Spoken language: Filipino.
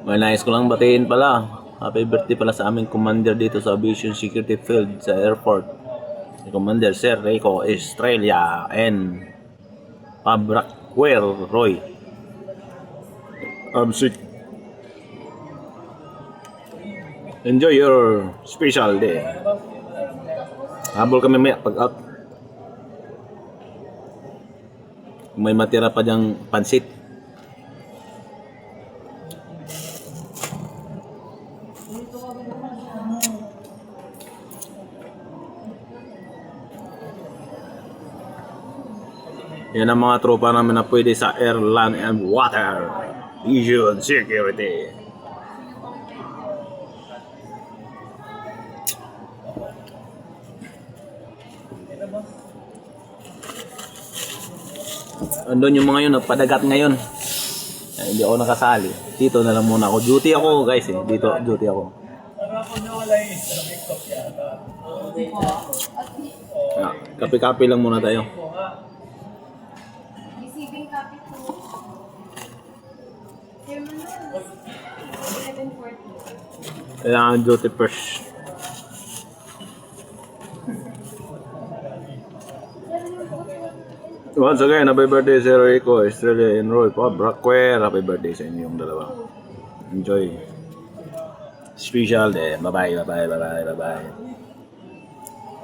May nais ko lang batiin pala. Happy birthday pala sa aming commander dito sa Aviation Security Field sa airport. Si Commander Sir Rico Estrella and Pabrakwel Roy. Absik. Enjoy your special day. Habol kami may pag-out. May matira pa diyang pansit. Yan ang mga tropa namin na pwede sa air, land, and water. Aviation Security. Andun yung mga yun, nagpadagat ngayon. Hindi ako nakasali. Dito na lang muna ako. Duty ako guys eh. Dito, duty ako. Kape-kape lang muna tayo. Receiving copy po. Chairman, 11:40. Kailangan duty first. Once again, happy birthday Sir Rico Estrella and Roy Pabrakwel. Happy birthday sa inyong dalawa. Enjoy. Special day. Bye-bye, bye-bye, bye-bye, bye-bye.